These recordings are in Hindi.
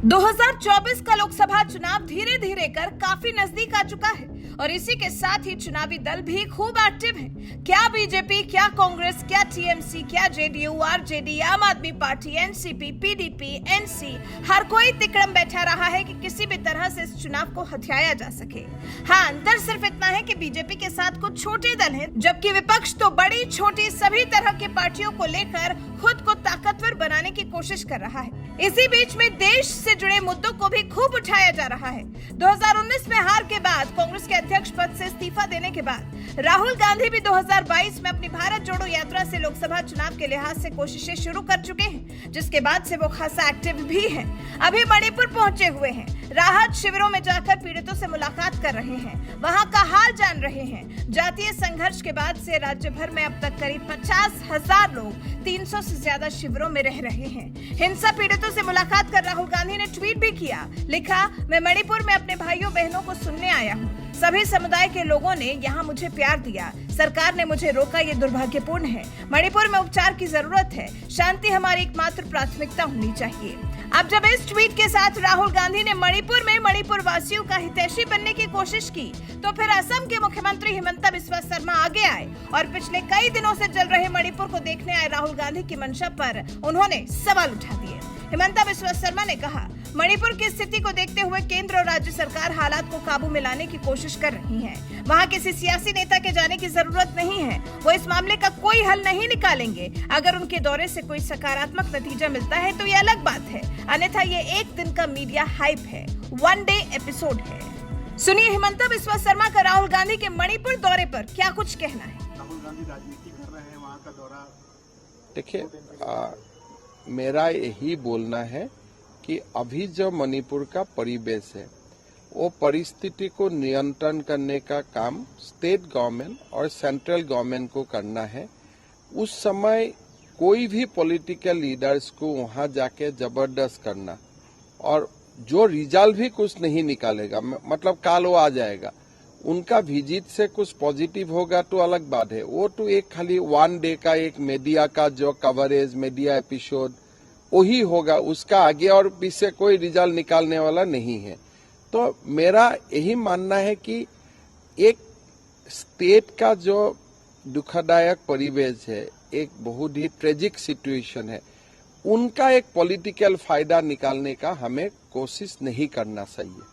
2024 का लोकसभा चुनाव धीरे धीरे कर काफी नजदीक आ चुका है और इसी के साथ ही चुनावी दल भी खूब एक्टिव हैं। क्या बीजेपी, क्या कांग्रेस, क्या टीएमसी, क्या जेडीयू, आरजेडी, आम आदमी पार्टी, एनसीपी, पीडीपी, एनसी, हर कोई तिकड़म बैठा रहा है कि किसी भी तरह से इस चुनाव को हथियाया जा सके। हाँ, अंतर सिर्फ इतना है कि बीजेपी के साथ कुछ छोटे दल हैं, जबकि विपक्ष तो बड़ी छोटी सभी तरह की पार्टियों को लेकर खुद को ताकतवर बनाने की कोशिश कर रहा है। इसी बीच में देश से जुड़े मुद्दों को भी खूब उठाया जा रहा है। 2019 में हार के बाद, कांग्रेस के अध्यक्ष पद से इस्तीफा देने के बाद राहुल गांधी भी 2022 में अपनी भारत जोड़ो यात्रा से लोकसभा चुनाव के लिहाज से कोशिशें शुरू कर चुके हैं, जिसके बाद से वो खासा एक्टिव भी हैं। अभी मणिपुर पहुंचे हुए हैं, राहत शिविरों में जाकर पीड़ितों से मुलाकात कर रहे हैं, वहां का हाल जान रहे हैं। जातीय संघर्ष के बाद से राज्य भर में अब तक करीब 50,000 लोग 300 से ज्यादा शिविरों में रह रहे हैं। हिंसा पीड़ितों से मुलाकात कर राहुल गांधी ने ट्वीट भी किया, लिखा, मैं मणिपुर में अपने भाइयों बहनों को सुनने आया हूँ। सभी समुदाय के लोगों ने यहाँ मुझे प्यार दिया, सरकार ने मुझे रोका, ये दुर्भाग्यपूर्ण है। मणिपुर में उपचार की जरूरत है, शांति हमारी एकमात्र प्राथमिकता होनी चाहिए। अब जब इस ट्वीट के साथ राहुल गांधी ने मणिपुर में मणिपुर वासियों का हितैषी बनने की कोशिश की, तो फिर असम के मुख्यमंत्री हिमंता बिस्वा शर्मा आगे आए और पिछले कई दिनों से जल रहे मणिपुर को देखने आए राहुल गांधी की मंशा पर उन्होंने सवाल उठा दिए। हिमंता बिस्वा शर्मा ने कहा, मणिपुर की स्थिति को देखते हुए केंद्र और राज्य सरकार हालात को काबू में लाने की कोशिश कर रही है। वहाँ किसी सियासी नेता के जाने की जरूरत नहीं है, वो इस मामले का कोई हल नहीं निकालेंगे। अगर उनके दौरे से कोई सकारात्मक नतीजा मिलता है तो ये अलग बात है, अन्यथा ये एक दिन का मीडिया हाइप है, वन डे एपिसोड है। सुनिए हिमंता बिस्वा शर्मा का राहुल गांधी के मणिपुर दौरे पर क्या कुछ कहना है। राहुल गांधी राजनीति कर रहे हैं, वहाँ का दौरा। देखिए, मेरा यही बोलना है कि अभी जो मणिपुर का परिवेश है, वो परिस्थिति को नियंत्रण करने का काम स्टेट गवर्नमेंट और सेंट्रल गवर्नमेंट को करना है। उस समय कोई भी पॉलिटिकल लीडर्स को वहां जाके जबरदस्त करना और जो रिजल्ट भी कुछ नहीं निकालेगा, मतलब काल वो आ जाएगा, उनका विजिट से कुछ पॉजिटिव होगा तो अलग बात है। वो तो एक खाली वन डे का एक मीडिया का जो कवरेज, मीडिया एपिसोड वही होगा, उसका आगे और पीछे कोई रिजल्ट निकालने वाला नहीं है। तो मेरा यही मानना है कि एक स्टेट का जो दुखदायक परिवेश है, एक बहुत ही ट्रेजिक सिचुएशन है, उनका एक पॉलिटिकल फायदा निकालने का हमें कोशिश नहीं करना चाहिए।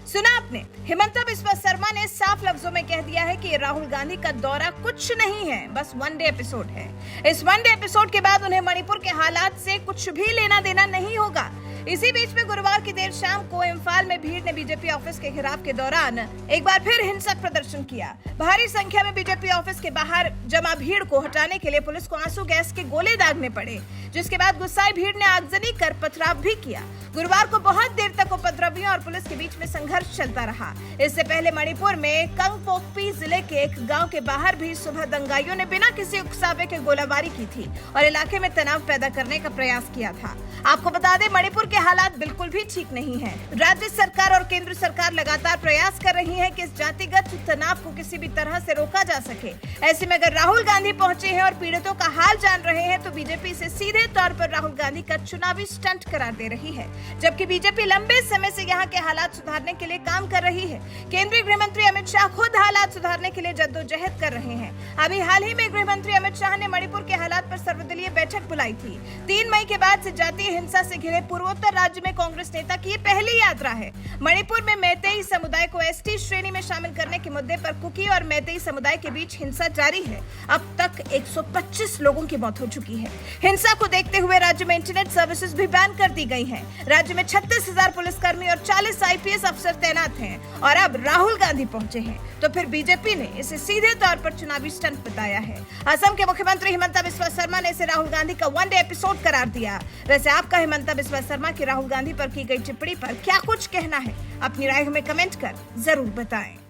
सुना आपने, हिमंता बिस्वा शर्मा ने साफ लफ्जों में कह दिया है कि राहुल गांधी का दौरा कुछ नहीं है, बस वन डे एपिसोड है। इस वन डे एपिसोड के बाद उन्हें मणिपुर के हालात से कुछ भी लेना देना नहीं होगा। इसी बीच में गुरुवार की देर शाम को इम्फाल में भीड़ ने बीजेपी ऑफिस के घेराव के दौरान एक बार फिर हिंसक प्रदर्शन किया। भारी संख्या में बीजेपी ऑफिस के बाहर जमा भीड़ को हटाने के लिए पुलिस को आंसू गैस के गोले दागने पड़े, जिसके बाद गुस्साई भीड़ ने आगजनी कर पथराव भी किया। गुरुवार को बहुत देर तक उपद्रवियों और पुलिस के बीच में संघर्ष चलता रहा। इससे पहले मणिपुर में कंगपोकपी जिले के एक गांव के बाहर भी सुबह दंगाइयों ने बिना किसी उकसावे के गोलाबारी की थी और इलाके में तनाव पैदा करने का प्रयास किया था। आपको बता दें, मणिपुर के हालात बिल्कुल भी ठीक नहीं है। राज्य सरकार और केंद्र सरकार लगातार प्रयास कर रही है कि इस जातिगत तनाव को किसी भी तरह से रोका जा सके। ऐसे में अगर राहुल गांधी पहुंचे हैं और पीड़ितों का हाल जान रहे हैं, तो बीजेपी इसे सीधे तौर पर राहुल गांधी का चुनावी स्टंट करार दे रही है, जबकि बीजेपी लंबे समय से यहाँ के हालात सुधारने के लिए काम कर रही है। केंद्रीय गृह मंत्री अमित शाह खुद हालात सुधारने के लिए जद्दोजहद कर रहे हैं। अभी हाल ही में गृह मंत्री अमित शाह ने मणिपुर के हालात पर सर्वदलीय बैठक बुलाई थी। 3 मई के बाद से जातीय हिंसा से घिरे पूर्वोत्तर राज्य में कांग्रेस नेता की ये पहली यात्रा है। मणिपुर में मैतेई समुदाय को एसटी श्रेणी में शामिल करने के मुद्दे पर कुकी और मैतेई समुदाय के बीच हिंसा जारी है। अब तक 125 लोगों की मौत हो चुकी है। हिंसा को देखते हुए राज्य में इंटरनेट सर्विसेज भी बैन कर दी गई हैं। राज्य में 36,000 पुलिसकर्मी और 40 आईपीएस अफसर तैनात हैं और अब राहुल गांधी पहुंचे हैं, तो फिर बीजेपी ने इसे सीधे तौर पर चुनावी स्टंट बताया है। असम के मुख्यमंत्री हिमंता बिस्वा शर्मा ने इसे राहुल गांधी का वन डे एपिसोड करार दिया। वैसे आपका हिमंता बिस्वा शर्मा की राहुल गांधी पर की गई टिप्पणी पर क्या कुछ कहना है? अपनी राय हमें कमेंट कर जरूर बताएं।